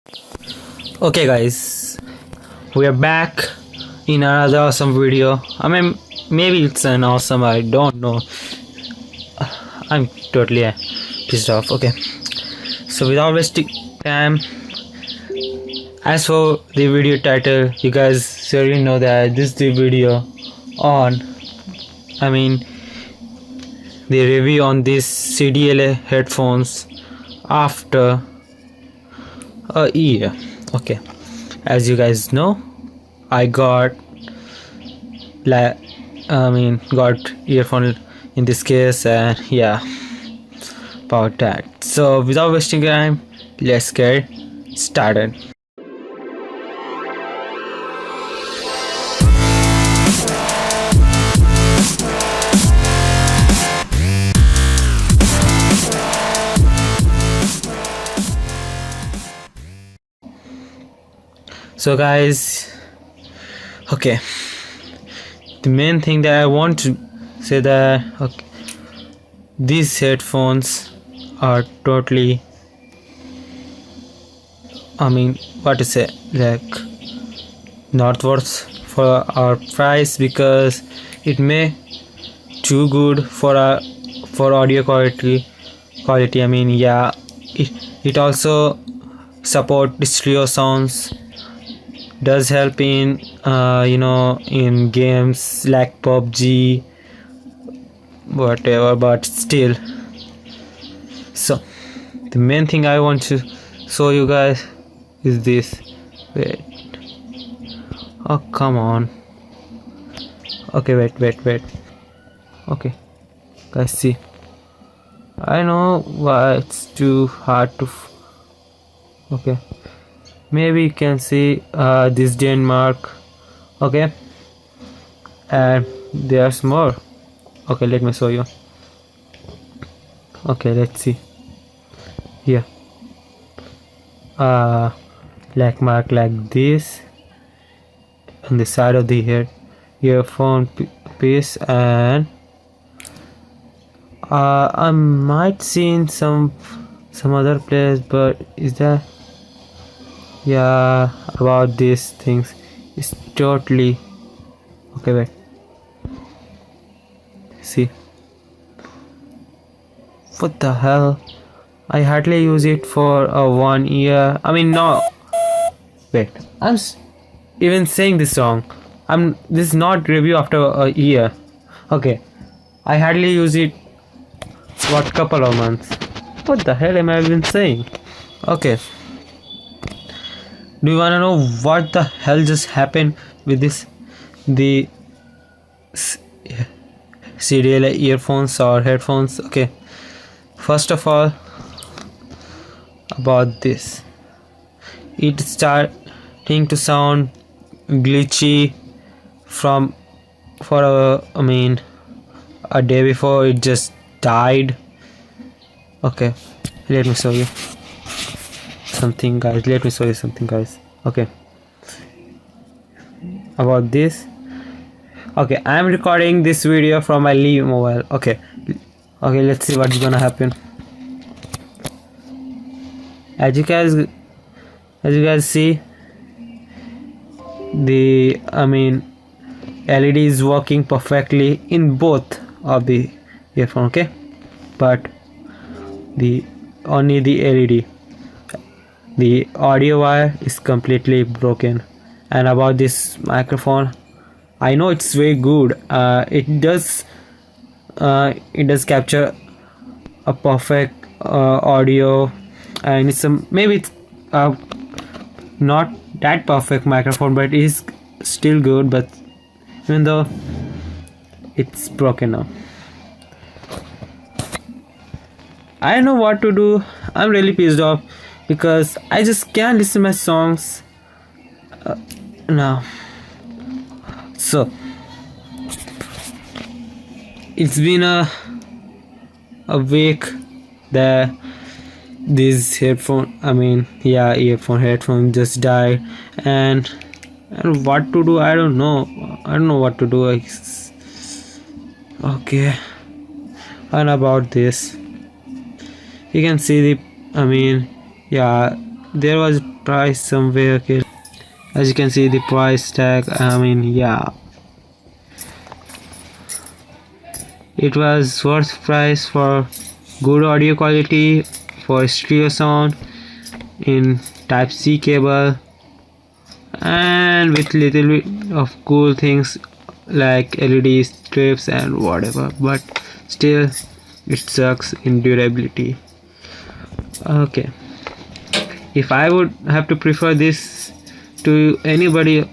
Okay guys, we are back in another awesome video. I mean, maybe it's an awesome, I don't know. I'm totally pissed off. Okay, so without wasting time, as for the video title, you guys surely know that this is the video on, I mean, the review on these Cdla headphones after a year. Okay, as you guys know, I got got earphone in this case, and yeah, about that. So without wasting time, let's get started. So guys, okay, the main thing that I want to say that okay, these headphones are totally, what to say, like not worth for our price, because it may too good for our for audio quality. Yeah, it also support stereo sounds, does help in in games like PUBG, whatever, but still. So the main thing I want to show you guys is this. Wait, oh come on. Okay, wait. Okay guys, see, I know why it's too hard to okay, maybe you can see this Denmark. Okay, and there's more. Okay, let me show you. Okay, let's see here, like mark like this on the side of the earphone piece, and I might see in some other place, but is that, yeah, about these things is totally okay. Wait, see, what the hell, I hardly use it for 1 year. No, wait, even saying this wrong. This is not review after a year. Okay, I hardly use it what couple of months. What the hell am I even saying? Okay, do you wanna know what the hell just happened with the Cdla earphones or headphones? Okay, first of all, about this, it starting to sound glitchy from for a day before it just died. Okay, let me show you something, guys. Okay, about this. Okay, I am recording this video from my Lee mobile. Okay, let's see what's gonna happen. As you guys see, the LED is working perfectly in both of the earphone. Okay, but only the LED, the audio wire is completely broken. And about this microphone, I know it's very good. It does capture a perfect audio, and maybe it's not that perfect microphone, but it is still good. But even though it's broken now, I don't know what to do. I'm really pissed off because I just can't listen to my songs now. So it's been a week that this headphone just died, and what to do, I don't know what to do. Okay, and about this, you can see the there was price somewhere. Okay, as you can see the price tag. I mean, yeah, it was worth price for good audio quality, for stereo sound in type C cable, and with little bit of cool things like LED strips and whatever, but still it sucks in durability. Okay, if I would have to prefer this to anybody,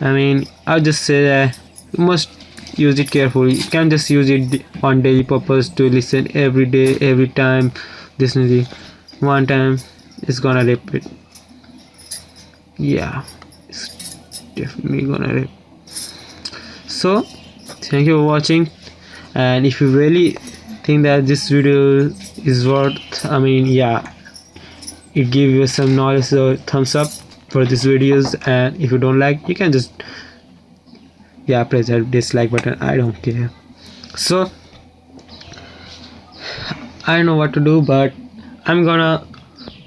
I mean, I'll just say that you must use it carefully. You can't just use it on daily purpose to listen every day, every time. Listening one time, it's gonna rip it. Yeah, it's definitely gonna rip. So, thank you for watching. And if you really think that this video is worth, I mean, yeah, it give you some knowledge, so thumbs up for these videos. And if you don't like, you can just, yeah, press that dislike button. I don't care. So I don't know what to do, but I'm gonna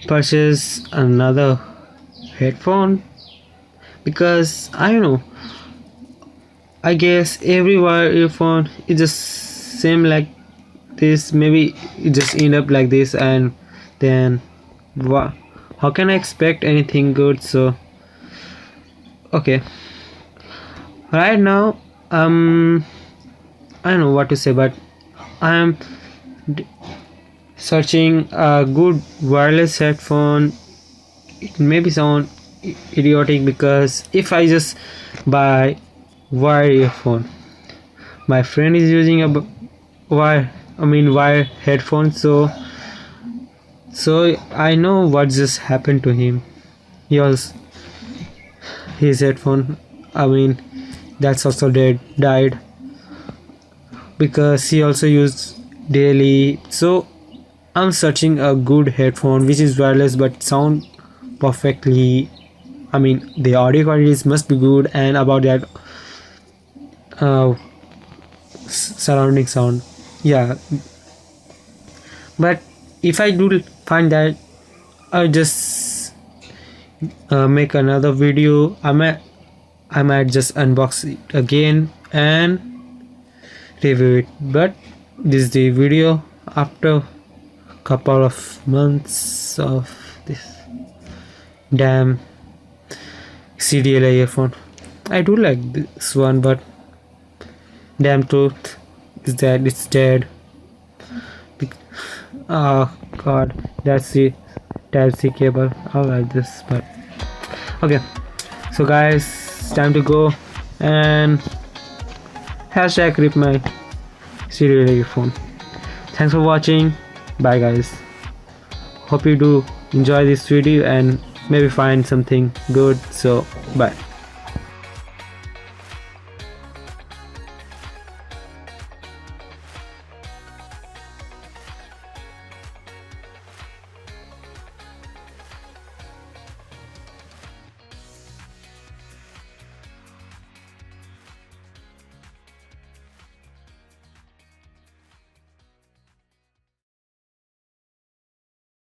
purchase another headphone because I don't know, I guess every wire earphone is just same like this. Maybe it just end up like this, and then what, how can I expect anything good? So okay, right now I don't know what to say, but I'm searching a good wireless headphone. It may sound idiotic because if I just buy wire earphone, my friend is using a wire headphone, so I know what just happened to him. He was, his headphone, I mean, that's also died because he also used daily. So I'm searching a good headphone which is wireless but sound perfectly. I mean, the audio quality must be good, and about that surrounding sound, yeah. But if I do find that, I'll just make another video. I might just unbox it again and review it. But this is the video after couple of months of this damn Cdla earphone. I do like this one, but damn truth is that it's dead. Oh god, that's the type C cable. I like this, but okay. So guys, it's time to go, and hashtag rip my Cdla earphone. Thanks for watching. Bye guys. Hope you do enjoy this video and maybe find something good. So bye.